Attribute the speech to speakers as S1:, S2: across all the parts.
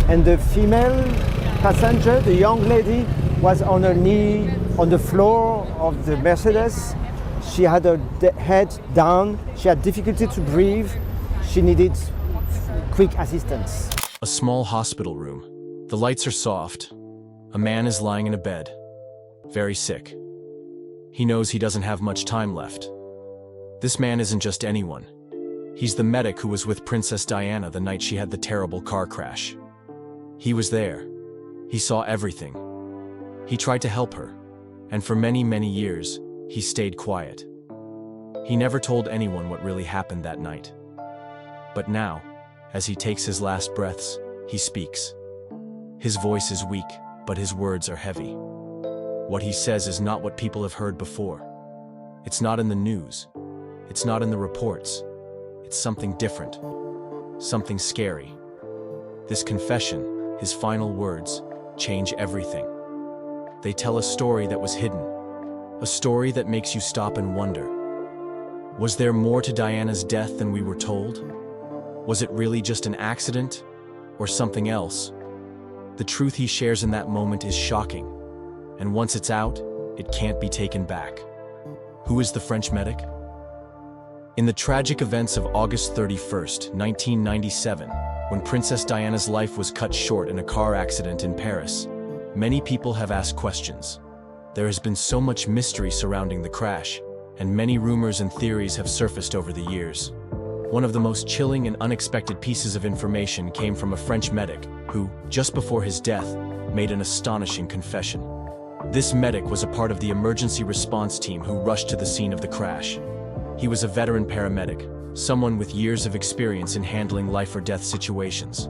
S1: And the female passenger, the young lady, was on her knee on the floor of the Mercedes. She had her head down. She had difficulty to breathe. She needed quick assistance.
S2: A small hospital room. The lights are soft. A man is lying in a bed, very sick. He knows he doesn't have much time left. This man isn't just anyone. He's the medic who was with Princess Diana the night she had the terrible car crash. He was there. He saw everything. He tried to help her, and for many, many years, he stayed quiet. He never told anyone what really happened that night. But now, as he takes his last breaths, he speaks. His voice is weak, but his words are heavy. What he says is not what people have heard before. It's not in the news. It's not in the reports. It's something different. Something scary. This confession, his final words, change everything. They tell a story that was hidden. A story that makes you stop and wonder. Was there more to Diana's death than we were told? Was it really just an accident, or something else? The truth he shares in that moment is shocking, and once it's out, it can't be taken back. Who is the French medic? In the tragic events of August 31st, 1997, when Princess Diana's life was cut short in a car accident in Paris, many people have asked questions. There has been so much mystery surrounding the crash, and many rumors and theories have surfaced over the years. One of the most chilling and unexpected pieces of information came from a French medic who, just before his death, made an astonishing confession. This medic was a part of the emergency response team who rushed to the scene of the crash. He was a veteran paramedic, someone with years of experience in handling life or death situations.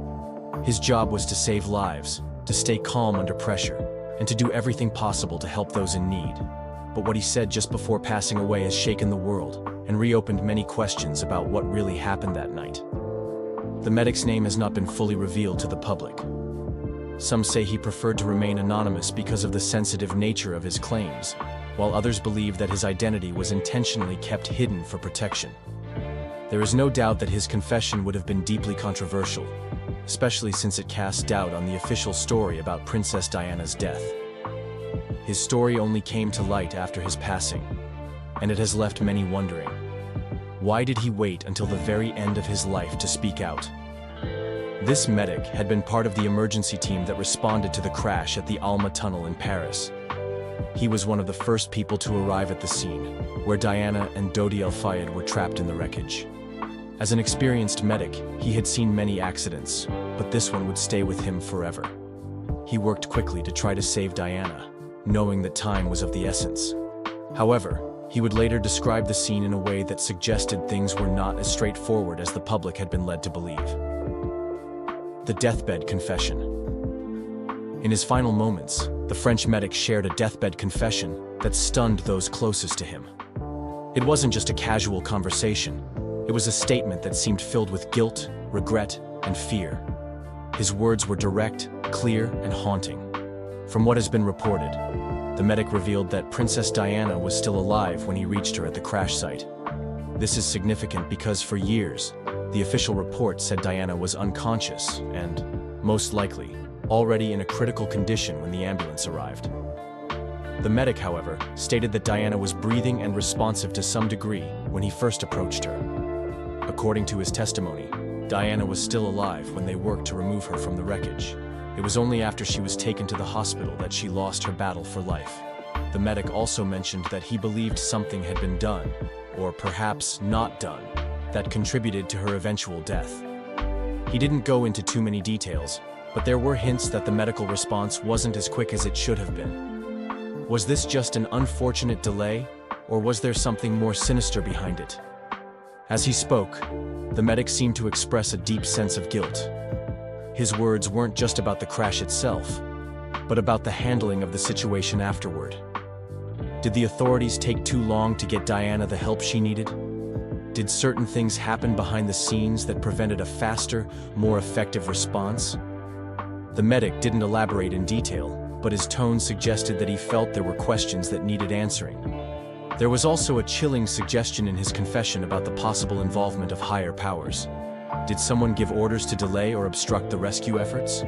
S2: His job was to save lives, to stay calm under pressure, and to do everything possible to help those in need. But what he said just before passing away has shaken the world and reopened many questions about what really happened that night. The medic's name has not been fully revealed to the public. Some say he preferred to remain anonymous because of the sensitive nature of his claims, while others believe that his identity was intentionally kept hidden for protection. There is no doubt that his confession would have been deeply controversial, especially since it cast doubt on the official story about Princess Diana's death. His story only came to light after his passing, and it has left many wondering. Why did he wait until the very end of his life to speak out? This medic had been part of the emergency team that responded to the crash at the Alma Tunnel in Paris. He was one of the first people to arrive at the scene, where Diana and Dodi El Fayed were trapped in the wreckage. As an experienced medic, he had seen many accidents, but this one would stay with him forever. He worked quickly to try to save Diana, knowing that time was of the essence. However, he would later describe the scene in a way that suggested things were not as straightforward as the public had been led to believe. The Deathbed Confession. In his final moments, the French medic shared a deathbed confession that stunned those closest to him. It wasn't just a casual conversation. It was a statement that seemed filled with guilt, regret, and fear. His words were direct, clear, and haunting. From what has been reported, the medic revealed that Princess Diana was still alive when he reached her at the crash site. This is significant because for years, the official report said Diana was unconscious and, most likely, already in a critical condition when the ambulance arrived. The medic, however, stated that Diana was breathing and responsive to some degree when he first approached her. According to his testimony, Diana was still alive when they worked to remove her from the wreckage. It was only after she was taken to the hospital that she lost her battle for life. The medic also mentioned that he believed something had been done, or perhaps not done, that contributed to her eventual death. He didn't go into too many details, but there were hints that the medical response wasn't as quick as it should have been. Was this just an unfortunate delay, or was there something more sinister behind it? As he spoke, the medic seemed to express a deep sense of guilt. His words weren't just about the crash itself, but about the handling of the situation afterward. Did the authorities take too long to get Diana the help she needed? Did certain things happen behind the scenes that prevented a faster, more effective response? The medic didn't elaborate in detail, but his tone suggested that he felt there were questions that needed answering. There was also a chilling suggestion in his confession about the possible involvement of higher powers. Did someone give orders to delay or obstruct the rescue efforts?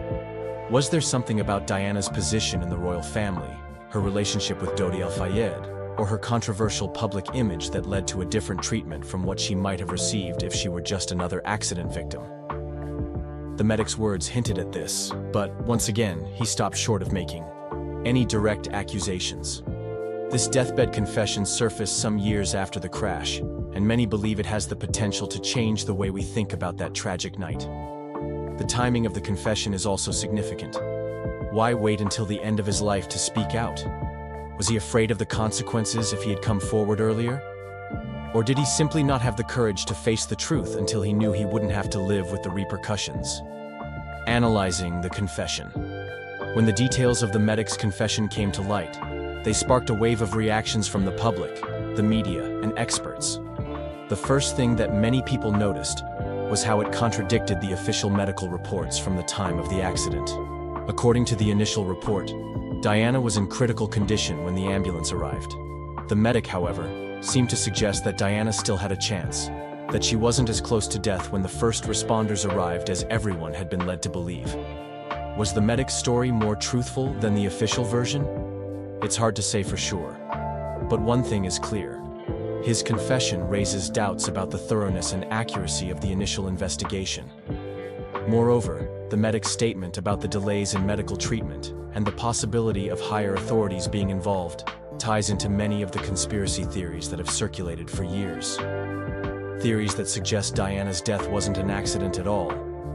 S2: Was there something about Diana's position in the royal family, her relationship with Dodi Al-Fayed, or her controversial public image that led to a different treatment from what she might have received if she were just another accident victim? The medic's words hinted at this, but once again, he stopped short of making any direct accusations. This deathbed confession surfaced some years after the crash, and many believe it has the potential to change the way we think about that tragic night. The timing of the confession is also significant. Why wait until the end of his life to speak out? Was he afraid of the consequences if he had come forward earlier? Or did he simply not have the courage to face the truth until he knew he wouldn't have to live with the repercussions? Analyzing the confession. When the details of the medic's confession came to light, they sparked a wave of reactions from the public, the media, and experts. The first thing that many people noticed was how it contradicted the official medical reports from the time of the accident. According to the initial report, Diana was in critical condition when the ambulance arrived. The medic, however, seemed to suggest that Diana still had a chance, that she wasn't as close to death when the first responders arrived as everyone had been led to believe. Was the medic's story more truthful than the official version? It's hard to say for sure. But one thing is clear. His confession raises doubts about the thoroughness and accuracy of the initial investigation. Moreover, the medic's statement about the delays in medical treatment and the possibility of higher authorities being involved ties into many of the conspiracy theories that have circulated for years. Theories that suggest Diana's death wasn't an accident at all,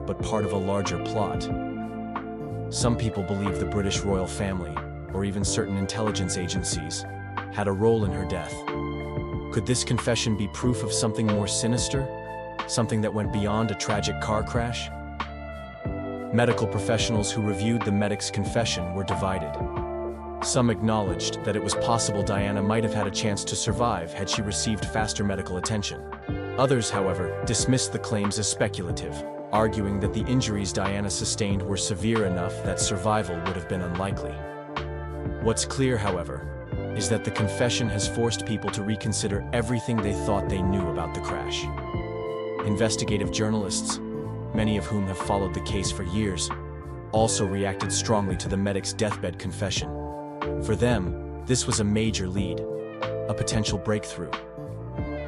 S2: but part of a larger plot. Some people believe the British royal family, or even certain intelligence agencies, had a role in her death. Could this confession be proof of something more sinister? Something that went beyond a tragic car crash? Medical professionals who reviewed the medic's confession were divided. Some acknowledged that it was possible Diana might have had a chance to survive had she received faster medical attention. Others, however, dismissed the claims as speculative, arguing that the injuries Diana sustained were severe enough that survival would have been unlikely. What's clear, however, is that the confession has forced people to reconsider everything they thought they knew about the crash. Investigative journalists, many of whom have followed the case for years, also reacted strongly to the medic's deathbed confession. For them, this was a major lead, a potential breakthrough.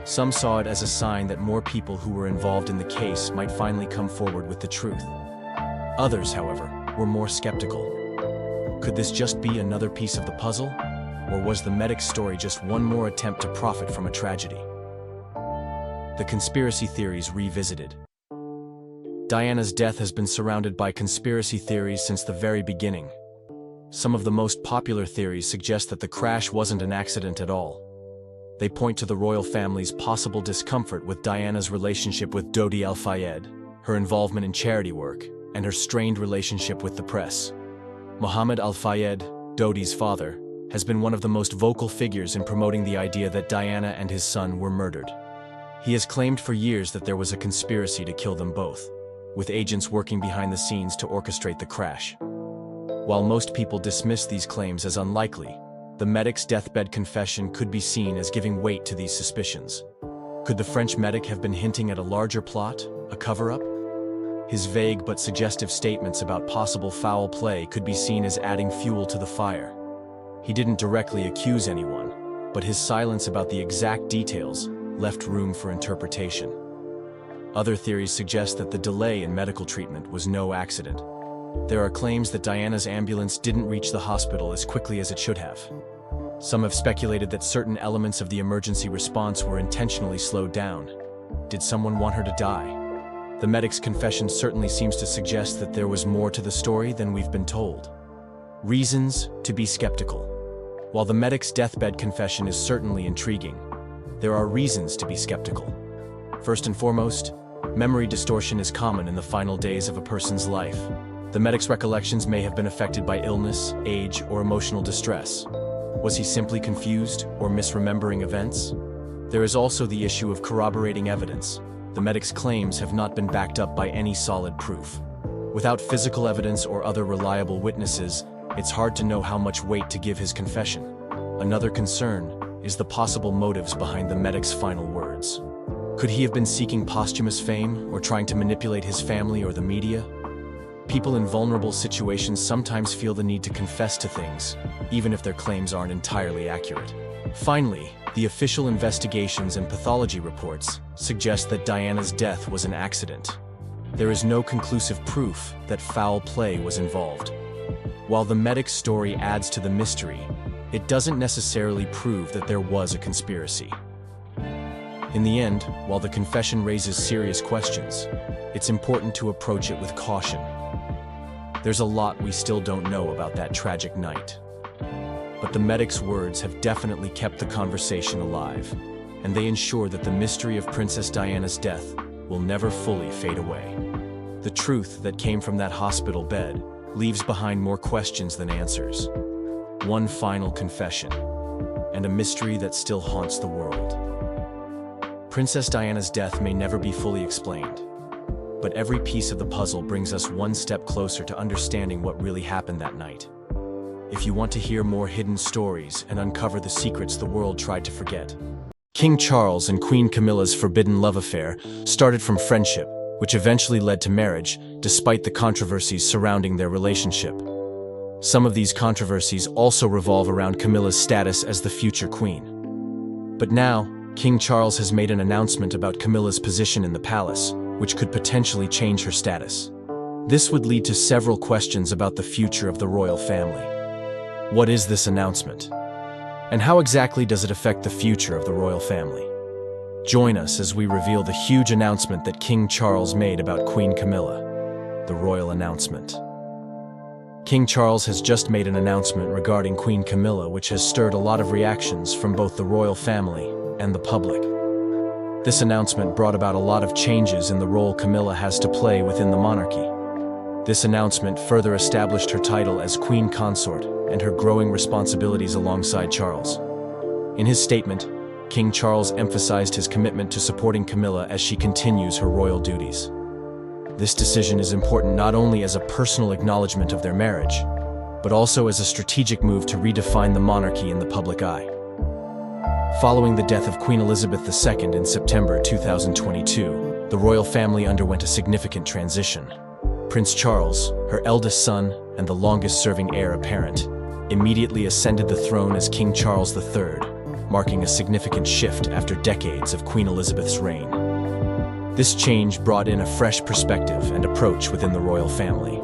S2: Some saw it as a sign that more people who were involved in the case might finally come forward with the truth. Others, however, were more skeptical. Could this just be another piece of the puzzle? Or was the medic's story just one more attempt to profit from a tragedy? The conspiracy theories revisited. Diana's death has been surrounded by conspiracy theories since the very beginning. Some of the most popular theories suggest that the crash wasn't an accident at all. They point to the royal family's possible discomfort with Diana's relationship with Dodi Al-Fayed, her involvement in charity work, and her strained relationship with the press. Mohammed Al-Fayed, Dodi's father, has been one of the most vocal figures in promoting the idea that Diana and his son were murdered. He has claimed for years that there was a conspiracy to kill them both, with agents working behind the scenes to orchestrate the crash. While most people dismiss these claims as unlikely, the medic's deathbed confession could be seen as giving weight to these suspicions. Could the French medic have been hinting at a larger plot, a cover-up? His vague but suggestive statements about possible foul play could be seen as adding fuel to the fire. He didn't directly accuse anyone, but his silence about the exact details left room for interpretation. Other theories suggest that the delay in medical treatment was no accident. There are claims that Diana's ambulance didn't reach the hospital as quickly as it should have. Some have speculated that certain elements of the emergency response were intentionally slowed down. Did someone want her to die? The medic's confession certainly seems to suggest that there was more to the story than we've been told. Reasons to be skeptical. While the medic's deathbed confession is certainly intriguing, there are reasons to be skeptical. First and foremost, memory distortion is common in the final days of a person's life. The medic's recollections may have been affected by illness, age, or emotional distress. Was he simply confused or misremembering events? There is also the issue of corroborating evidence. The medic's claims have not been backed up by any solid proof. Without physical evidence or other reliable witnesses, it's hard to know how much weight to give his confession. Another concern is the possible motives behind the medic's final words. Could he have been seeking posthumous fame or trying to manipulate his family or the media? People in vulnerable situations sometimes feel the need to confess to things, even if their claims aren't entirely accurate. Finally, the official investigations and pathology reports suggest that Diana's death was an accident. There is no conclusive proof that foul play was involved. While the medic's story adds to the mystery, it doesn't necessarily prove that there was a conspiracy. In the end, while the confession raises serious questions, it's important to approach it with caution. There's a lot we still don't know about that tragic night. But the medic's words have definitely kept the conversation alive, and they ensure that the mystery of Princess Diana's death will never fully fade away. The truth that came from that hospital bed leaves behind more questions than answers. One final confession, and a mystery that still haunts the world. Princess Diana's death may never be fully explained, but every piece of the puzzle brings us one step closer to understanding what really happened that night. If you want to hear more hidden stories and uncover the secrets the world tried to forget. King Charles and Queen Camilla's forbidden love affair started from friendship, which eventually led to marriage, despite the controversies surrounding their relationship. Some of these controversies also revolve around Camilla's status as the future queen. But now, King Charles has made an announcement about Camilla's position in the palace, which could potentially change her status. This would lead to several questions about the future of the royal family. What is this announcement? And how exactly does it affect the future of the royal family? Join us as we reveal the huge announcement that King Charles made about Queen Camilla, the royal announcement. King Charles has just made an announcement regarding Queen Camilla, which has stirred a lot of reactions from both the royal family and the public. This announcement brought about a lot of changes in the role Camilla has to play within the monarchy. This announcement further established her title as Queen Consort and her growing responsibilities alongside Charles. In his statement, King Charles emphasized his commitment to supporting Camilla as she continues her royal duties. This decision is important not only as a personal acknowledgement of their marriage, but also as a strategic move to redefine the monarchy in the public eye. Following the death of Queen Elizabeth II in September 2022, the royal family underwent a significant transition. Prince Charles, her eldest son and the longest-serving heir apparent, immediately ascended the throne as King Charles III, marking a significant shift after decades of Queen Elizabeth's reign. This change brought in a fresh perspective and approach within the royal family.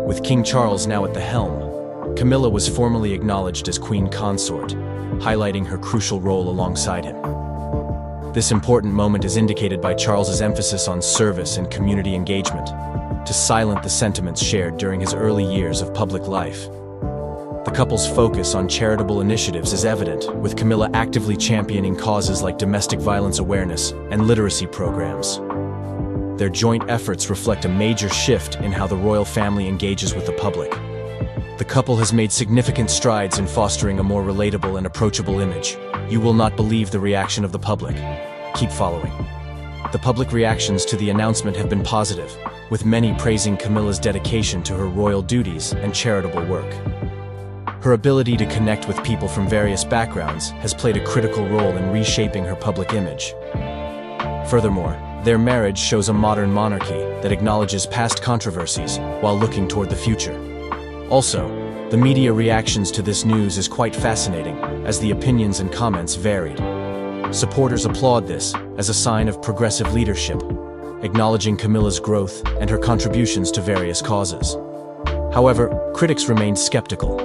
S2: With King Charles now at the helm, Camilla was formally acknowledged as Queen Consort, highlighting her crucial role alongside him. This important moment is indicated by Charles's emphasis on service and community engagement, to silence the sentiments shared during his early years of public life. The couple's focus on charitable initiatives is evident, with Camilla actively championing causes like domestic violence awareness and literacy programs. Their joint efforts reflect a major shift in how the royal family engages with the public. The couple has made significant strides in fostering a more relatable and approachable image. You will not believe the reaction of the public. Keep following. The public reactions to the announcement have been positive, with many praising Camilla's dedication to her royal duties and charitable work. Her ability to connect with people from various backgrounds has played a critical role in reshaping her public image. Furthermore, their marriage shows a modern monarchy that acknowledges past controversies while looking toward the future. Also, the media reactions to this news is quite fascinating, as the opinions and comments varied. Supporters applaud this as a sign of progressive leadership, acknowledging Camilla's growth and her contributions to various causes. However, critics remained skeptical,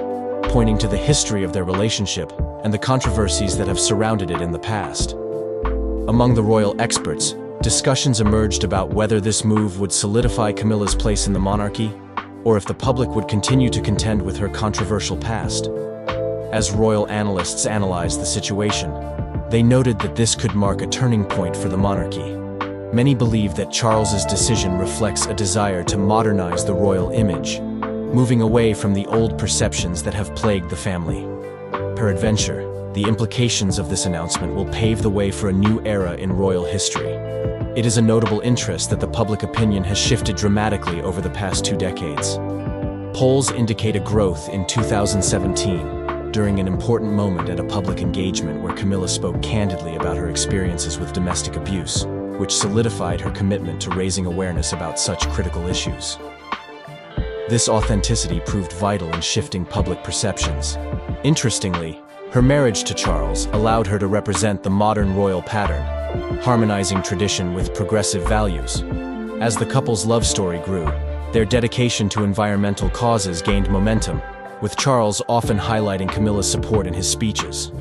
S2: pointing to the history of their relationship and the controversies that have surrounded it in the past. Among the royal experts, discussions emerged about whether this move would solidify Camilla's place in the monarchy, or if the public would continue to contend with her controversial past. As royal analysts analyzed the situation, they noted that this could mark a turning point for the monarchy. Many believe that Charles's decision reflects a desire to modernize the royal image, moving away from the old perceptions that have plagued the family. Peradventure, the implications of this announcement will pave the way for a new era in royal history. It is a notable interest that the public opinion has shifted dramatically over the past 2 decades. Polls indicate a growth in 2017, during an important moment at a public engagement where Camilla spoke candidly about her experiences with domestic abuse, which solidified her commitment to raising awareness about such critical issues. This authenticity proved vital in shifting public perceptions. Interestingly, her marriage to Charles allowed her to represent the modern royal pattern, harmonizing tradition with progressive values. As the couple's love story grew, their dedication to environmental causes gained momentum, with Charles often highlighting Camilla's support in his speeches.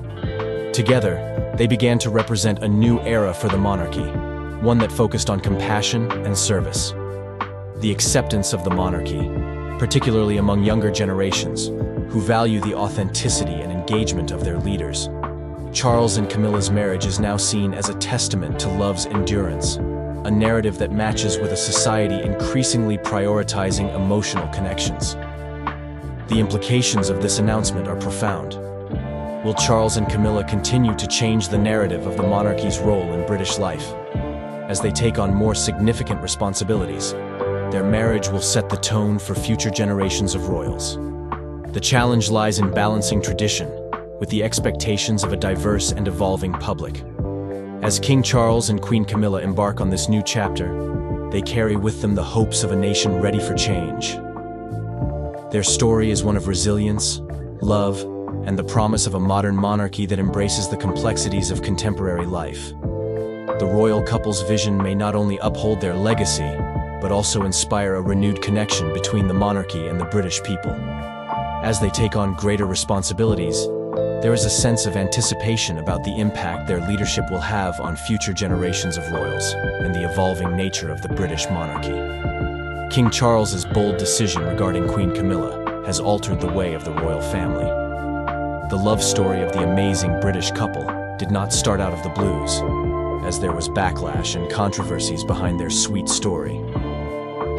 S2: Together, they began to represent a new era for the monarchy, one that focused on compassion and service. The acceptance of the monarchy, particularly among younger generations, who value the authenticity and engagement of their leaders. Charles and Camilla's marriage is now seen as a testament to love's endurance, a narrative that matches with a society increasingly prioritizing emotional connections. The implications of this announcement are profound. Will Charles and Camilla continue to change the narrative of the monarchy's role in British life? As they take on more significant responsibilities, their marriage will set the tone for future generations of royals. The challenge lies in balancing tradition with the expectations of a diverse and evolving public. As King Charles and Queen Camilla embark on this new chapter, they carry with them the hopes of a nation ready for change. Their story is one of resilience, love, and the promise of a modern monarchy that embraces the complexities of contemporary life. The royal couple's vision may not only uphold their legacy, but also inspire a renewed connection between the monarchy and the British people. As they take on greater responsibilities, there is a sense of anticipation about the impact their leadership will have on future generations of royals and the evolving nature of the British monarchy. King Charles's bold decision regarding Queen Camilla has altered the way of the royal family. The love story of the amazing British couple did not start out of the blues, as there was backlash and controversies behind their sweet story.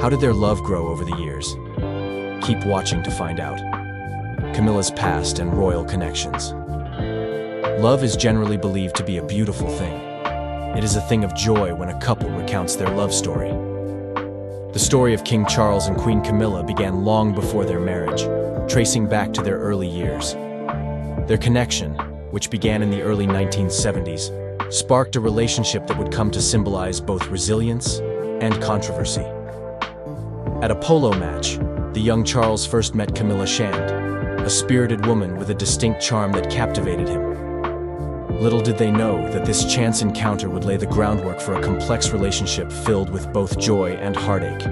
S2: How did their love grow over the years? Keep watching to find out. Camilla's past and royal connections. Love is generally believed to be a beautiful thing. It is a thing of joy when a couple recounts their love story. The story of King Charles and Queen Camilla began long before their marriage, tracing back to their early years. Their connection, which began in the early 1970s, sparked a relationship that would come to symbolize both resilience and controversy. At a polo match, the young Charles first met Camilla Shand, a spirited woman with a distinct charm that captivated him. Little did they know that this chance encounter would lay the groundwork for a complex relationship filled with both joy and heartache.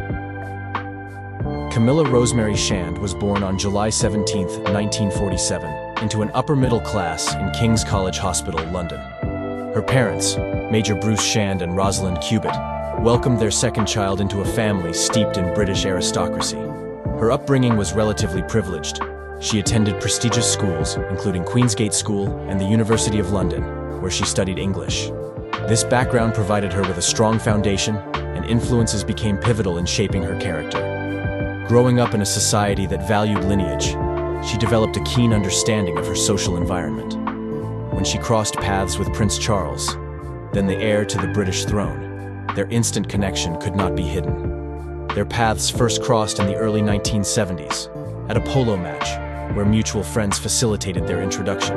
S2: Camilla Rosemary Shand was born on July 17, 1947, into an upper-middle class in King's College Hospital, London. Her parents, Major Bruce Shand and Rosalind Cubitt, welcomed their second child into a family steeped in British aristocracy. Her upbringing was relatively privileged. She attended prestigious schools, including Queensgate School and the University of London, where she studied English. This background provided her with a strong foundation, and influences became pivotal in shaping her character. Growing up in a society that valued lineage, she developed a keen understanding of her social environment. When she crossed paths with Prince Charles, then the heir to the British throne, their instant connection could not be hidden. Their paths first crossed in the early 1970s, at a polo match, where mutual friends facilitated their introduction.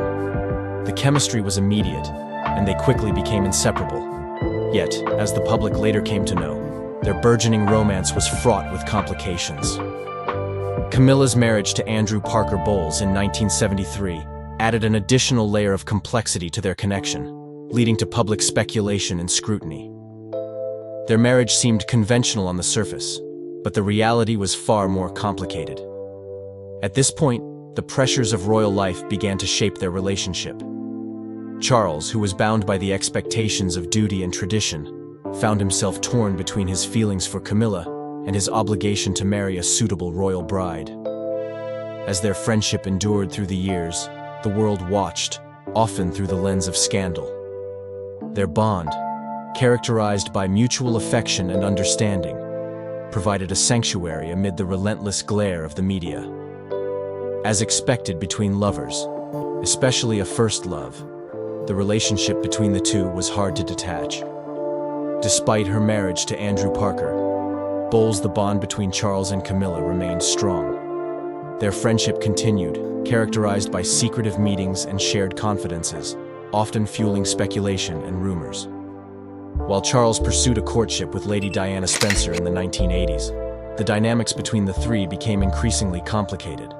S2: The chemistry was immediate, and they quickly became inseparable. Yet, as the public later came to know, their burgeoning romance was fraught with complications. Camilla's marriage to Andrew Parker Bowles in 1973 added an additional layer of complexity to their connection, leading to public speculation and scrutiny. Their marriage seemed conventional on the surface, but the reality was far more complicated. At this point, the pressures of royal life began to shape their relationship. Charles, who was bound by the expectations of duty and tradition, found himself torn between his feelings for Camilla and his obligation to marry a suitable royal bride. As their friendship endured through the years, the world watched, often through the lens of scandal. Their bond, characterized by mutual affection and understanding, provided a sanctuary amid the relentless glare of the media. As expected between lovers, especially a first love, the relationship between the two was hard to detach. Despite her marriage to Andrew Parker Bowles, the bond between Charles and Camilla remained strong. Their friendship continued, characterized by secretive meetings and shared confidences, often fueling speculation and rumors. While Charles pursued a courtship with Lady Diana Spencer in the 1980s, the dynamics between the three became increasingly complicated.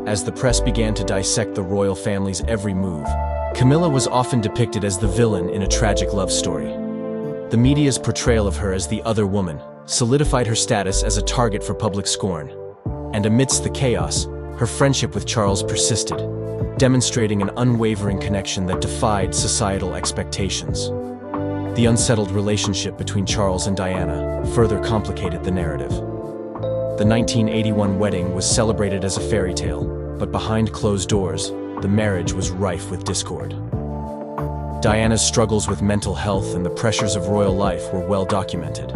S2: As the press began to dissect the royal family's every move, Camilla was often depicted as the villain in a tragic love story. The media's portrayal of her as the other woman solidified her status as a target for public scorn. And amidst the chaos, her friendship with Charles persisted, demonstrating an unwavering connection that defied societal expectations. The unsettled relationship between Charles and Diana further complicated the narrative. The 1981 wedding was celebrated as a fairy tale, but behind closed doors, the marriage was rife with discord. Diana's struggles with mental health and the pressures of royal life were well documented.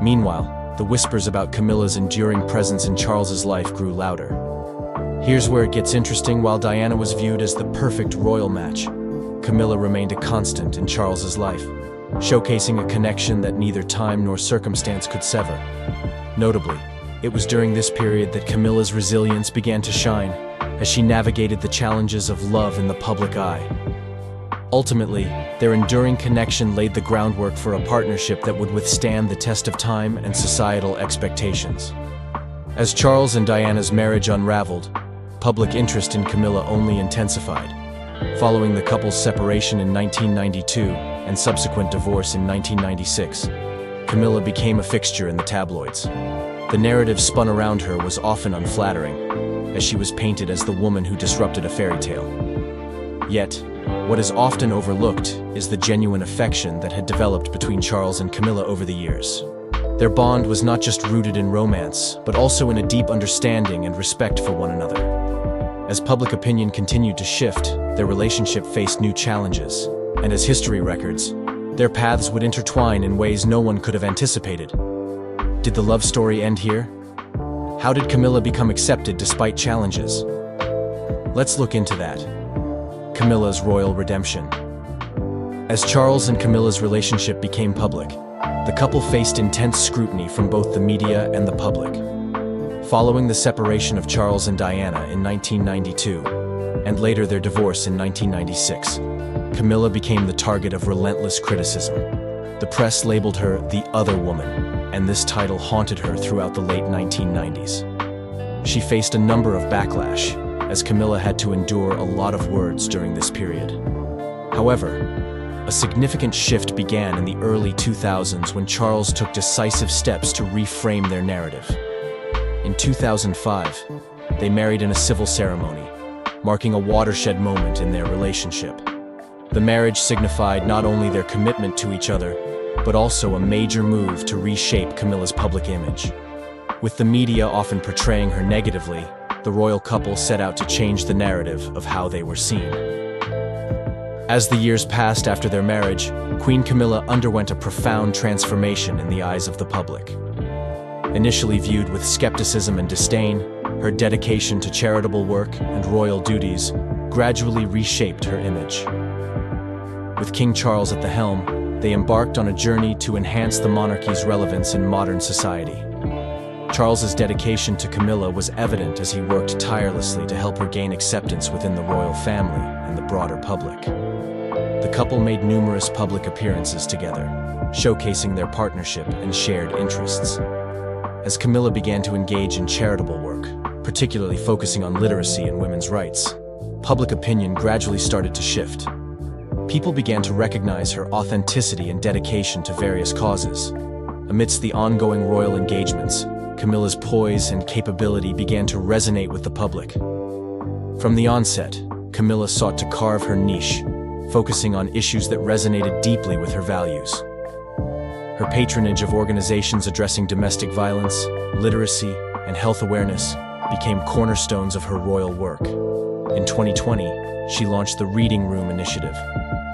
S2: Meanwhile, the whispers about Camilla's enduring presence in Charles's life grew louder. Here's where it gets interesting. While Diana was viewed as the perfect royal match, Camilla remained a constant in Charles's life, showcasing a connection that neither time nor circumstance could sever. Notably, it was during this period that Camilla's resilience began to shine, as she navigated the challenges of love in the public eye. Ultimately, their enduring connection laid the groundwork for a partnership that would withstand the test of time and societal expectations. As Charles and Diana's marriage unraveled, public interest in Camilla only intensified. Following the couple's separation in 1992 and subsequent divorce in 1996, Camilla became a fixture in the tabloids. The narrative spun around her was often unflattering, as she was painted as the woman who disrupted a fairy tale. Yet, what is often overlooked is the genuine affection that had developed between Charles and Camilla over the years. Their bond was not just rooted in romance, but also in a deep understanding and respect for one another. As public opinion continued to shift, their relationship faced new challenges, and as history records, their paths would intertwine in ways no one could have anticipated. Did the love story end here? How did Camilla become accepted despite challenges? Let's look into that. Camilla's royal redemption. As Charles and Camilla's relationship became public, the couple faced intense scrutiny from both the media and the public. Following the separation of Charles and Diana in 1992, and later their divorce in 1996, Camilla became the target of relentless criticism. The press labeled her the other woman, and this title haunted her throughout the late 1990s. She faced a number of backlash, as Camilla had to endure a lot of words during this period. However, a significant shift began in the early 2000s when Charles took decisive steps to reframe their narrative. In 2005, they married in a civil ceremony, marking a watershed moment in their relationship. The marriage signified not only their commitment to each other, but also a major move to reshape Camilla's public image. With the media often portraying her negatively, the royal couple set out to change the narrative of how they were seen. As the years passed after their marriage, Queen Camilla underwent a profound transformation in the eyes of the public. Initially viewed with skepticism and disdain, her dedication to charitable work and royal duties gradually reshaped her image. With King Charles at the helm, they embarked on a journey to enhance the monarchy's relevance in modern society. Charles's dedication to Camilla was evident as he worked tirelessly to help her gain acceptance within the royal family and the broader public. The couple made numerous public appearances together, showcasing their partnership and shared interests. As Camilla began to engage in charitable work, particularly focusing on literacy and women's rights, public opinion gradually started to shift. People began to recognize her authenticity and dedication to various causes. Amidst the ongoing royal engagements, Camilla's poise and capability began to resonate with the public. From the onset, Camilla sought to carve her niche, focusing on issues that resonated deeply with her values. Her patronage of organizations addressing domestic violence, literacy, and health awareness became cornerstones of her royal work. In 2020, she launched the Reading Room initiative,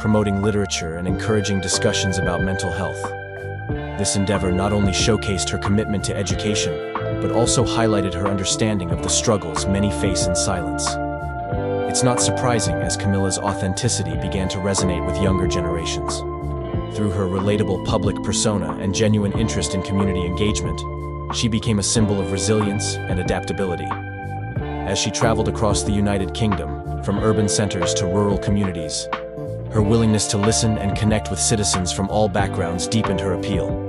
S2: promoting literature and encouraging discussions about mental health. This endeavor not only showcased her commitment to education, but also highlighted her understanding of the struggles many face in silence. It's not surprising as Camilla's authenticity began to resonate with younger generations. Through her relatable public persona and genuine interest in community engagement, she became a symbol of resilience and adaptability. as she traveled across the United Kingdom, from urban centers to rural communities. Her willingness to listen and connect with citizens from all backgrounds deepened her appeal.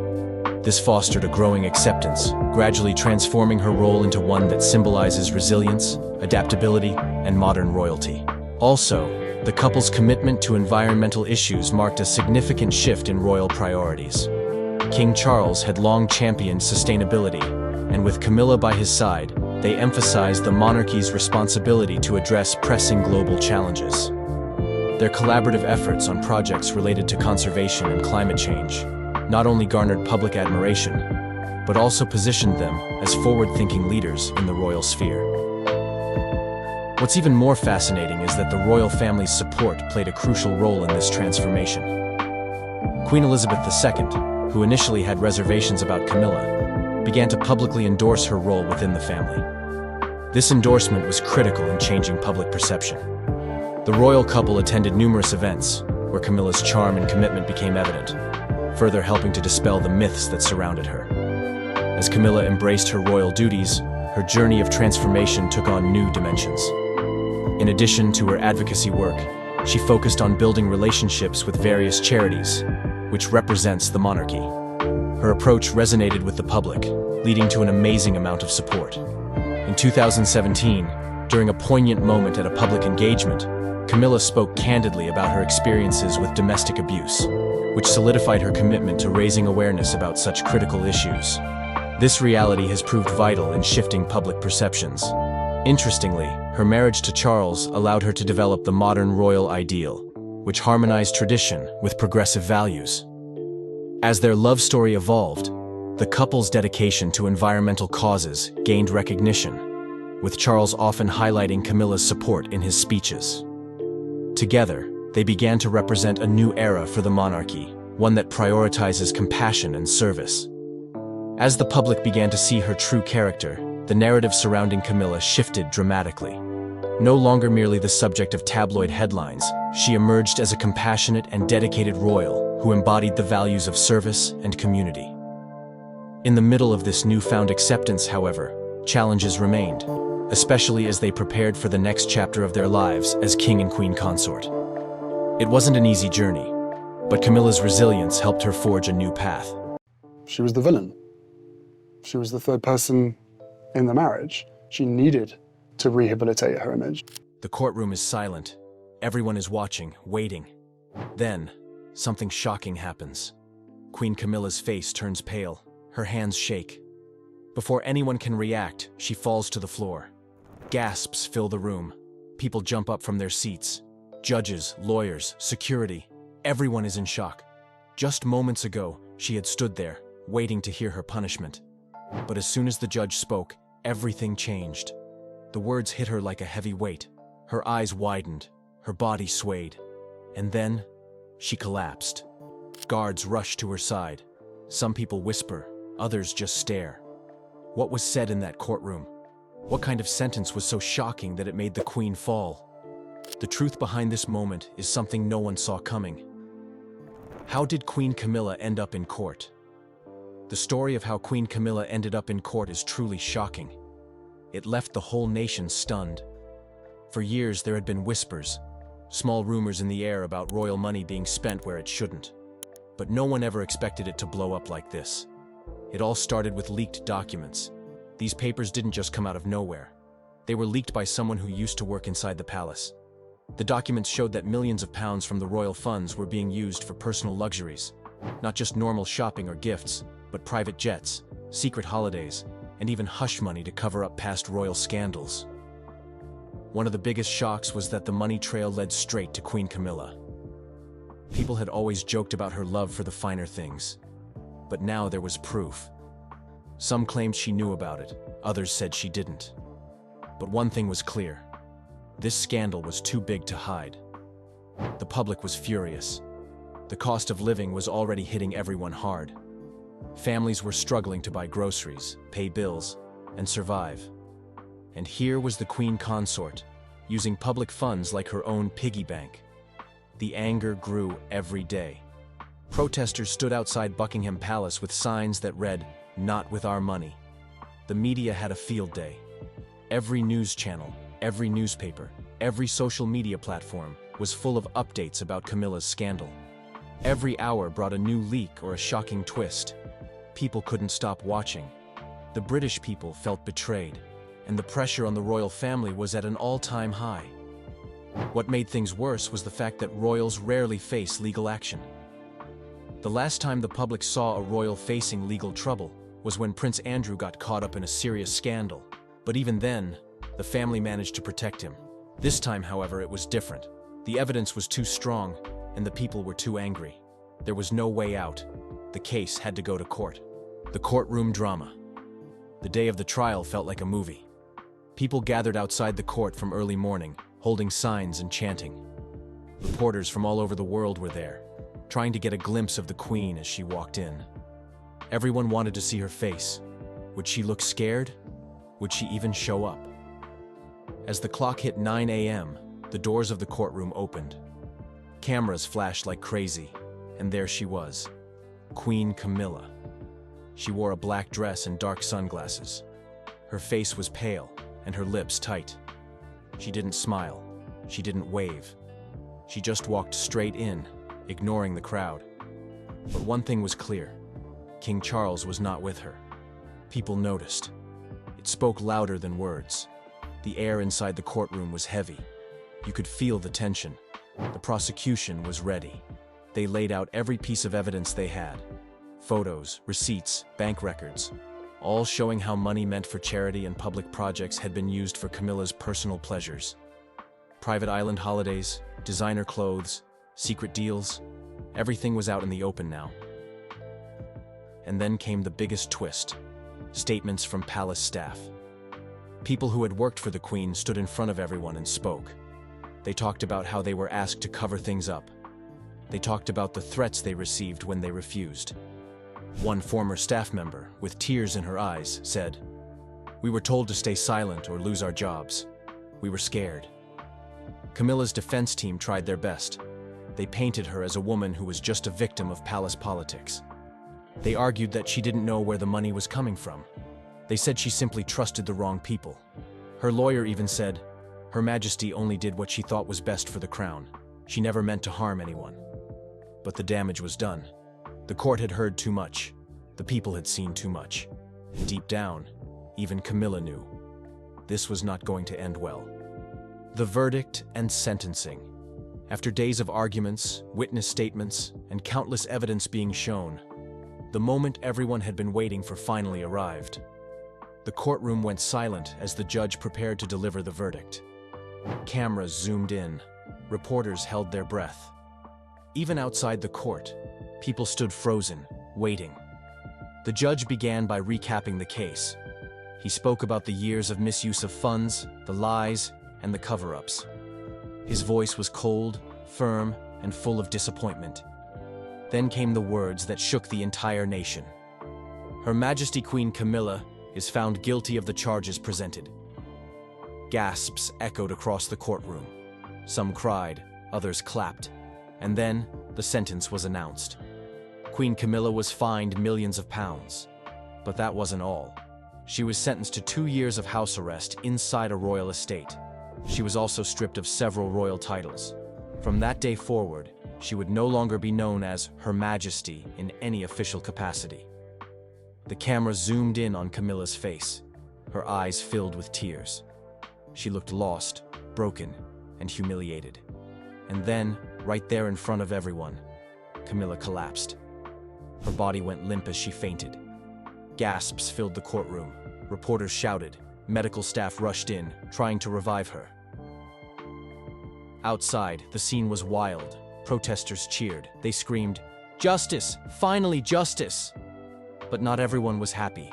S2: This fostered a growing acceptance, gradually transforming her role into one that symbolizes resilience, adaptability, and modern royalty. Also, the couple's commitment to environmental issues marked a significant shift in royal priorities. King Charles had long championed sustainability, and with Camilla by his side, they emphasized the monarchy's responsibility to address pressing global challenges. Their collaborative efforts on projects related to conservation and climate change not only garnered public admiration, but also positioned them as forward-thinking leaders in the royal sphere. What's even more fascinating is that the royal family's support played a crucial role in this transformation. Queen Elizabeth II, who initially had reservations about Camilla, began to publicly endorse her role within the family. This endorsement was critical in changing public perception. The royal couple attended numerous events, where Camilla's charm and commitment became evident, further helping to dispel the myths that surrounded her. As Camilla embraced her royal duties, her journey of transformation took on new dimensions. In addition to her advocacy work, she focused on building relationships with various charities, which represents the monarchy. Her approach resonated with the public, leading to an amazing amount of support. In 2017, during a poignant moment at a public engagement, Camilla spoke candidly about her experiences with domestic abuse, which solidified her commitment to raising awareness about such critical issues. This reality has proved vital in shifting public perceptions. Interestingly, her marriage to Charles allowed her to develop the modern royal ideal, which harmonized tradition with progressive values. As their love story evolved, the couple's dedication to environmental causes gained recognition, with Charles often highlighting Camilla's support in his speeches. Together, they began to represent a new era for the monarchy, one that prioritizes compassion and service. As the public began to see her true character, the narrative surrounding Camilla shifted dramatically. No longer merely the subject of tabloid headlines, she emerged as a compassionate and dedicated royal who embodied the values of service and community. In the middle of this newfound acceptance, however, challenges remained, especially as they prepared for the next chapter of their lives as king and queen consort. It wasn't an easy journey, but Camilla's resilience helped her forge a new path.
S3: She was the villain. She was the third person in the marriage. She needed to rehabilitate her image.
S2: The courtroom is silent. Everyone is watching, waiting. Then, something shocking happens. Queen Camilla's face turns pale. Her hands shake. Before anyone can react, she falls to the floor. Gasps fill the room. People jump up from their seats. Judges, lawyers, security, everyone is in shock. Just moments ago, she had stood there, waiting to hear her punishment. But as soon as the judge spoke, everything changed. The words hit her like a heavy weight. Her eyes widened, her body swayed. And then, she collapsed. Guards rush to her side. Some people whisper, others just stare. What was said in that courtroom? What kind of sentence was so shocking that it made the queen fall? The truth behind this moment is something no one saw coming. How did Queen Camilla end up in court? The story of how Queen Camilla ended up in court is truly shocking. It left the whole nation stunned. For years there had been whispers, small rumors in the air about royal money being spent where it shouldn't. But no one ever expected it to blow up like this. It all started with leaked documents. These papers didn't just come out of nowhere. They were leaked by someone who used to work inside the palace. The documents showed that millions of pounds from the royal funds were being used for personal luxuries, not just normal shopping or gifts, but private jets, secret holidays, and even hush money to cover up past royal scandals. One of the biggest shocks was that the money trail led straight to Queen Camilla. People had always joked about her love for the finer things, but now there was proof. Some claimed she knew about it, others said she didn't. But one thing was clear. This scandal was too big to hide. The public was furious. The cost of living was already hitting everyone hard. Families were struggling to buy groceries, pay bills, and survive. And here was the queen consort, using public funds like her own piggy bank. The anger grew every day. Protesters stood outside Buckingham Palace with signs that read, "Not with our money." The media had a field day. Every news channel, every newspaper, every social media platform was full of updates about Camilla's scandal. Every hour brought a new leak or a shocking twist. People couldn't stop watching. The British people felt betrayed, and the pressure on the royal family was at an all-time high. What made things worse was the fact that royals rarely face legal action. The last time the public saw a royal facing legal trouble was when Prince Andrew got caught up in a serious scandal. But even then, the family managed to protect him. This time, however, it was different. The evidence was too strong, and the people were too angry. There was no way out. The case had to go to court. The courtroom drama. The day of the trial felt like a movie. People gathered outside the court from early morning, holding signs and chanting. Reporters from all over the world were there, trying to get a glimpse of the Queen as she walked in. Everyone wanted to see her face. Would she look scared? Would she even show up? As the clock hit 9 a.m., the doors of the courtroom opened. Cameras flashed like crazy, and there she was, Queen Camilla. She wore a black dress and dark sunglasses. Her face was pale, and her lips tight. She didn't smile. She didn't wave. She just walked straight in, ignoring the crowd. But one thing was clear. King Charles was not with her. People noticed. It spoke louder than words. The air inside the courtroom was heavy. You could feel the tension. The prosecution was ready. They laid out every piece of evidence they had. Photos, receipts, bank records, all showing how money meant for charity and public projects had been used for Camilla's personal pleasures. Private island holidays, designer clothes, secret deals, everything was out in the open now. And then came the biggest twist. Statements from palace staff. People who had worked for the Queen stood in front of everyone and spoke. They talked about how they were asked to cover things up. They talked about the threats they received when they refused. One former staff member, with tears in her eyes, said, "We were told to stay silent or lose our jobs. We were scared." Camilla's defense team tried their best. They painted her as a woman who was just a victim of palace politics. They argued that she didn't know where the money was coming from. They said she simply trusted the wrong people. Her lawyer even said, Her Majesty only did what she thought was best for the crown. She never meant to harm anyone. But the damage was done. The court had heard too much. The people had seen too much. Deep down, even Camilla knew. This was not going to end well. The verdict and sentencing. After days of arguments, witness statements, and countless evidence being shown, the moment everyone had been waiting for finally arrived. The courtroom went silent as the judge prepared to deliver the verdict. Cameras zoomed in. Reporters held their breath. Even outside the court, people stood frozen, waiting. The judge began by recapping the case. He spoke about the years of misuse of funds, the lies, and the cover-ups. His voice was cold, firm, and full of disappointment. Then came the words that shook the entire nation. Her Majesty Queen Camilla is found guilty of the charges presented. Gasps echoed across the courtroom. Some cried, others clapped. And then, the sentence was announced. Queen Camilla was fined millions of pounds. But that wasn't all. She was sentenced to 2 years of house arrest inside a royal estate. She was also stripped of several royal titles. From that day forward, she would no longer be known as Her Majesty in any official capacity. The camera zoomed in on Camilla's face. Her eyes filled with tears. She looked lost, broken, and humiliated. And then, right there in front of everyone, Camilla collapsed. Her body went limp as she fainted. Gasps filled the courtroom. Reporters shouted. Medical staff rushed in, trying to revive her. Outside, the scene was wild. Protesters cheered. They screamed, "Justice! Finally justice!" But not everyone was happy.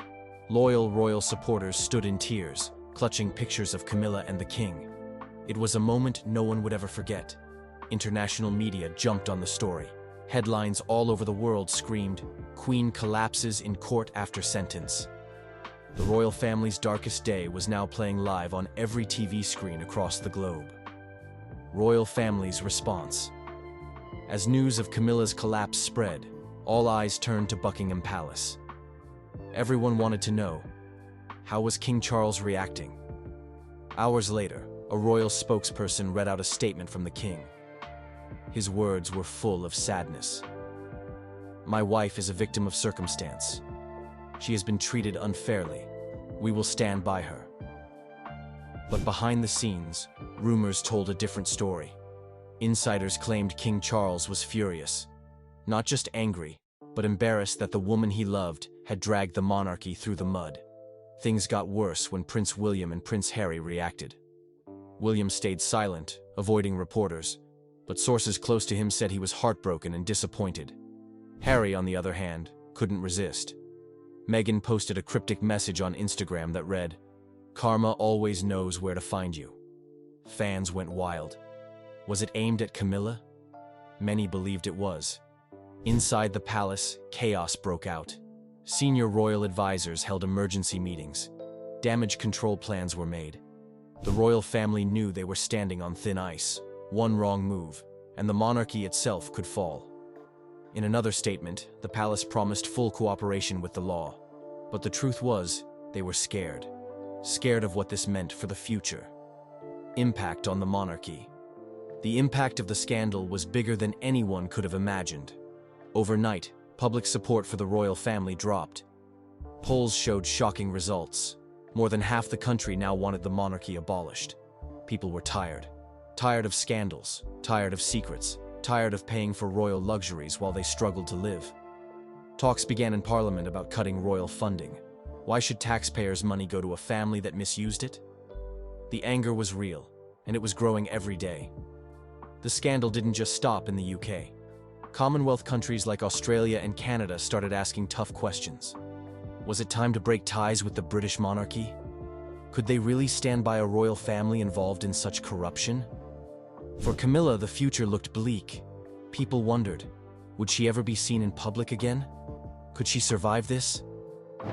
S2: Loyal royal supporters stood in tears, clutching pictures of Camilla and the king. It was a moment no one would ever forget. International media jumped on the story. Headlines all over the world screamed, "Queen collapses in court after sentence." The royal family's darkest day was now playing live on every TV screen across the globe. Royal family's response. As news of Camilla's collapse spread, all eyes turned to Buckingham Palace. Everyone wanted to know, how was King Charles reacting? Hours later, a royal spokesperson read out a statement from the king. His words were full of sadness. "My wife is a victim of circumstance. She has been treated unfairly. We will stand by her." But behind the scenes, rumors told a different story. Insiders claimed King Charles was furious. Not just angry, but embarrassed that the woman he loved had dragged the monarchy through the mud. Things got worse when Prince William and Prince Harry reacted. William stayed silent, avoiding reporters, but sources close to him said he was heartbroken and disappointed. Harry, on the other hand, couldn't resist. Meghan posted a cryptic message on Instagram that read, "Karma always knows where to find you." Fans went wild. Was it aimed at Camilla? Many believed it was. Inside the palace, chaos broke out. Senior royal advisors held emergency meetings. Damage control plans were made. The royal family knew they were standing on thin ice. One wrong move, and the monarchy itself could fall. In another statement, the palace promised full cooperation with the law. But the truth was, they were scared. Scared of what this meant for the future. Impact on the monarchy. The impact of the scandal was bigger than anyone could have imagined. Overnight, public support for the royal family dropped. Polls showed shocking results. More than half the country now wanted the monarchy abolished. People were tired. Tired of scandals, tired of secrets, tired of paying for royal luxuries while they struggled to live. Talks began in Parliament about cutting royal funding. Why should taxpayers' money go to a family that misused it? The anger was real, and it was growing every day. The scandal didn't just stop in the UK. Commonwealth countries like Australia and Canada started asking tough questions. Was it time to break ties with the British monarchy? Could they really stand by a royal family involved in such corruption? For Camilla, the future looked bleak. People wondered, would she ever be seen in public again? Could she survive this?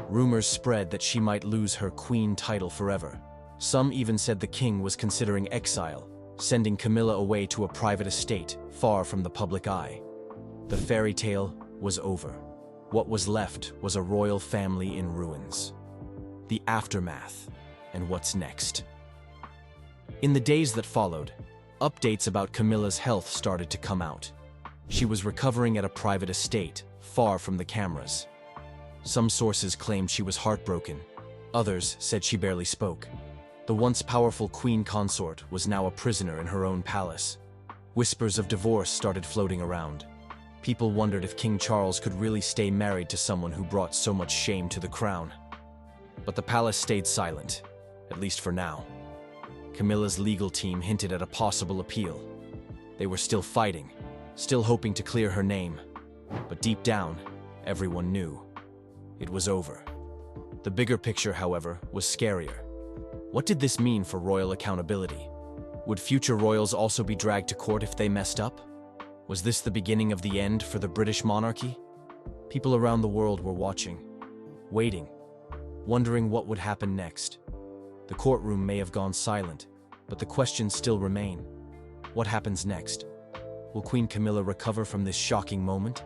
S2: Rumors spread that she might lose her queen title forever. Some even said the king was considering exile, sending Camilla away to a private estate, far from the public eye. The fairy tale was over. What was left was a royal family in ruins. The aftermath, and what's next. In the days that followed, updates about Camilla's health started to come out. She was recovering at a private estate, far from the cameras. Some sources claimed she was heartbroken. Others said she barely spoke. The once powerful queen consort was now a prisoner in her own palace. Whispers of divorce started floating around. People wondered if King Charles could really stay married to someone who brought so much shame to the crown. But the palace stayed silent, at least for now. Camilla's legal team hinted at a possible appeal. They were still fighting, still hoping to clear her name. But deep down, everyone knew. It was over. The bigger picture, however, was scarier. What did this mean for royal accountability? Would future royals also be dragged to court if they messed up? Was this the beginning of the end for the British monarchy? People around the world were watching, waiting, wondering what would happen next. The courtroom may have gone silent, but the questions still remain. What happens next? Will Queen Camilla recover from this shocking moment?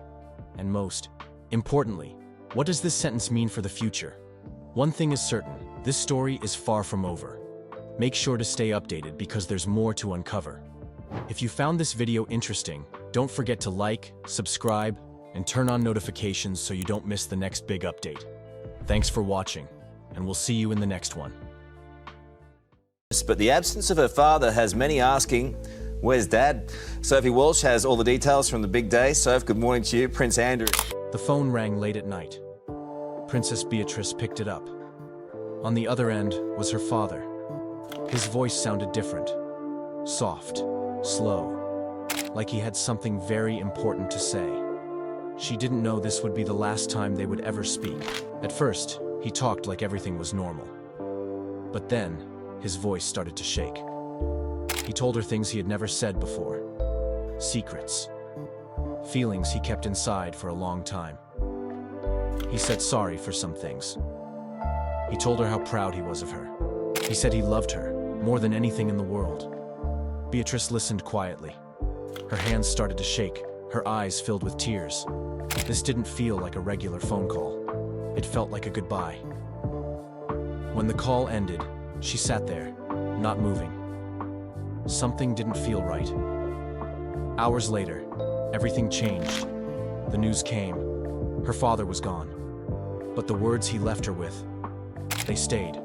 S2: And most importantly, what does this sentence mean for the future? One thing is certain, this story is far from over. Make sure to stay updated because there's more to uncover. If you found this video interesting, don't forget to like, subscribe, and turn on notifications so you don't miss the next big update. Thanks for watching, and we'll see you in the next one.
S4: But the absence of her father has many asking, where's Dad? Sophie Walsh has all the details from the big day. Soph, good morning to you. Prince Andrew.
S2: The phone rang late at night. Princess Beatrice picked it up. On the other end was her father. His voice sounded different. Soft, slow, like he had something very important to say. She didn't know this would be the last time they would ever speak. At first, he talked like everything was normal. But then, his voice started to shake. He told her things he had never said before. Secrets. Feelings he kept inside for a long time. He said sorry for some things. He told her how proud he was of her. He said he loved her more than anything in the world. Beatrice listened quietly. Her hands started to shake, her eyes filled with tears. This didn't feel like a regular phone call. It felt like a goodbye. When the call ended, she sat there, not moving. Something didn't feel right. Hours later, everything changed. The news came. Her father was gone. But the words he left her with, they stayed.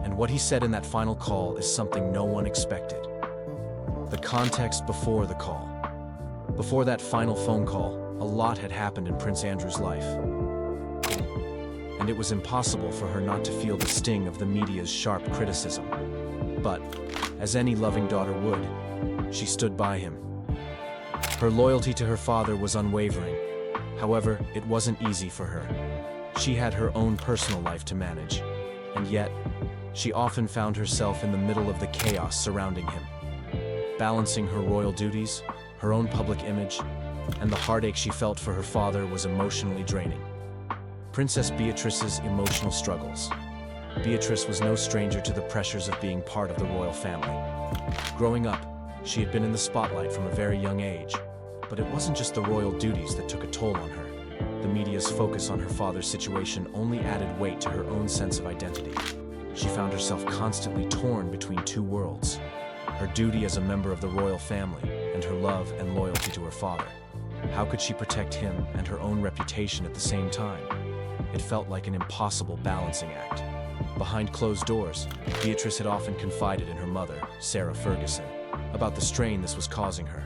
S2: And what he said in that final call is something no one expected. The context before the call. Before that final phone call, a lot had happened in Prince Andrew's life. And it was impossible for her not to feel the sting of the media's sharp criticism. But, as any loving daughter would, she stood by him. Her loyalty to her father was unwavering. However, it wasn't easy for her. She had her own personal life to manage, and yet, she often found herself in the middle of the chaos surrounding him. Balancing her royal duties, her own public image, and the heartache she felt for her father was emotionally draining. Princess Beatrice's emotional struggles. Beatrice was no stranger to the pressures of being part of the royal family. Growing up, she had been in the spotlight from a very young age, but it wasn't just the royal duties that took a toll on her. The media's focus on her father's situation only added weight to her own sense of identity. She found herself constantly torn between two worlds, her duty as a member of the royal family and her love and loyalty to her father. How could she protect him and her own reputation at the same time? It felt like an impossible balancing act. Behind closed doors, Beatrice had often confided in her mother, Sarah Ferguson, about the strain this was causing her.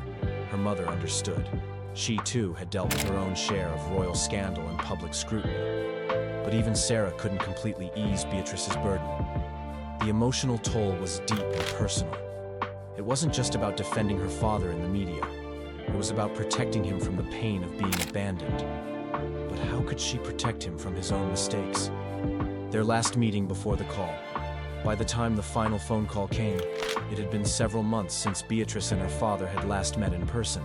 S2: Her mother understood. She too had dealt with her own share of royal scandal and public scrutiny. But even Sarah couldn't completely ease Beatrice's burden. The emotional toll was deep and personal. It wasn't just about defending her father in the media. It was about protecting him from the pain of being abandoned. But how could she protect him from his own mistakes? Their last meeting before the call. By the time the final phone call came, it had been several months since Beatrice and her father had last met in person.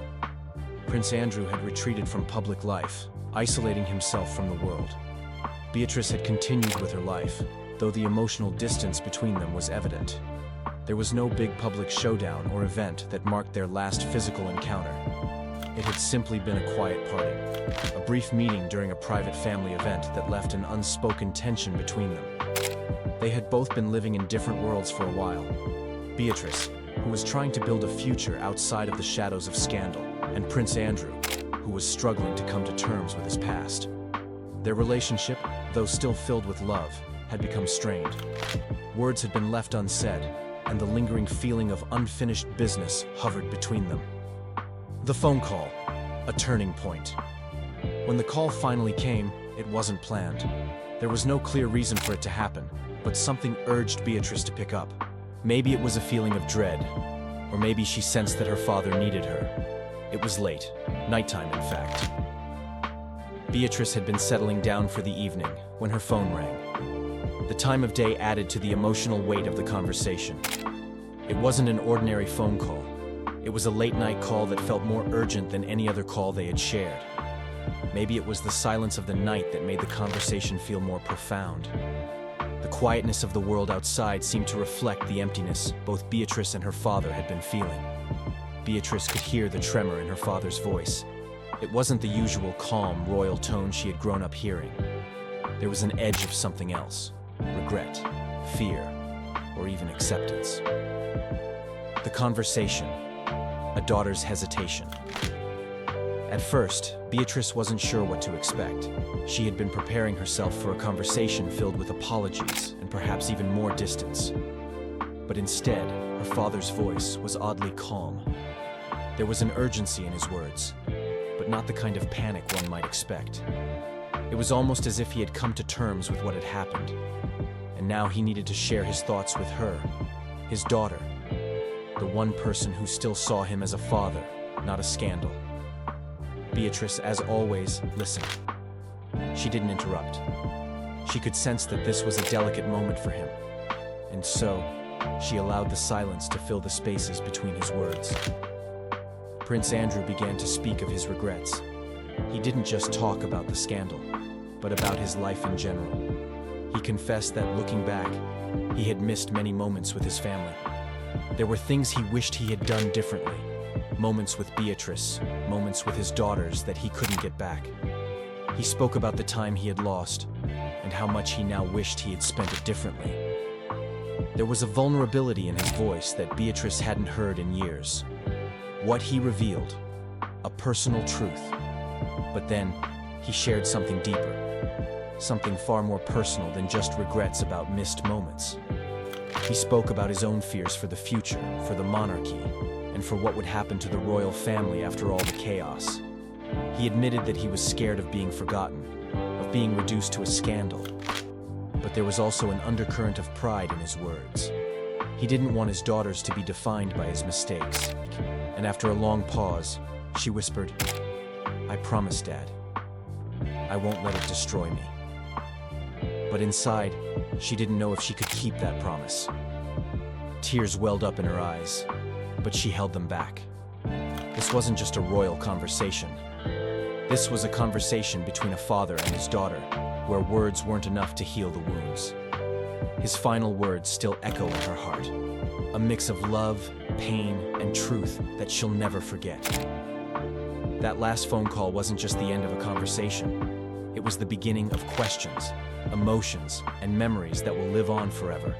S2: Prince Andrew had retreated from public life, isolating himself from the world. Beatrice had continued with her life, though the emotional distance between them was evident. There was no big public showdown or event that marked their last physical encounter. It had simply been a quiet parting, a brief meeting during a private family event that left an unspoken tension between them. They had both been living in different worlds for a while. Beatrice, who was trying to build a future outside of the shadows of scandal, and Prince Andrew, who was struggling to come to terms with his past. Their relationship, though still filled with love, had become strained. Words had been left unsaid, and the lingering feeling of unfinished business hovered between them. The phone call, a turning point. When the call finally came, it wasn't planned. There was no clear reason for it to happen, but something urged Beatrice to pick up. Maybe it was a feeling of dread, or maybe she sensed that her father needed her. It was late, nighttime in fact. Beatrice had been settling down for the evening when her phone rang. The time of day added to the emotional weight of the conversation. It wasn't an ordinary phone call. It was a late-night call that felt more urgent than any other call they had shared. Maybe it was the silence of the night that made the conversation feel more profound. The quietness of the world outside seemed to reflect the emptiness both Beatrice and her father had been feeling. Beatrice could hear the tremor in her father's voice. It wasn't the usual calm, royal tone she had grown up hearing. There was an edge of something else. Regret, fear, or even acceptance. The conversation. A daughter's hesitation. At first, Beatrice wasn't sure what to expect. She had been preparing herself for a conversation filled with apologies and perhaps even more distance. But instead, her father's voice was oddly calm. There was an urgency in his words, but not the kind of panic one might expect. It was almost as if he had come to terms with what had happened, and now he needed to share his thoughts with her, his daughter, the one person who still saw him as a father, not a scandal. Beatrice, as always, listened. She didn't interrupt. She could sense that this was a delicate moment for him, and so she allowed the silence to fill the spaces between his words. Prince Andrew began to speak of his regrets. He didn't just talk about the scandal, but about his life in general. He confessed that, looking back, he had missed many moments with his family. There were things he wished he had done differently. Moments with Beatrice, moments with his daughters that he couldn't get back. He spoke about the time he had lost, and how much he now wished he had spent it differently. There was a vulnerability in his voice that Beatrice hadn't heard in years. What he revealed, a personal truth. But then, he shared something deeper, something far more personal than just regrets about missed moments. He spoke about his own fears for the future, for the monarchy, and for what would happen to the royal family after all the chaos. He admitted that he was scared of being forgotten, of being reduced to a scandal. But there was also an undercurrent of pride in his words. He didn't want his daughters to be defined by his mistakes. And after a long pause, she whispered, "I promise, Dad. I won't let it destroy me." But inside, she didn't know if she could keep that promise. Tears welled up in her eyes, but she held them back. This wasn't just a royal conversation. This was a conversation between a father and his daughter, where words weren't enough to heal the wounds. His final words still echo in her heart, a mix of love, pain, and truth that she'll never forget. That last phone call wasn't just the end of a conversation. It was the beginning of questions, emotions, and memories that will live on forever.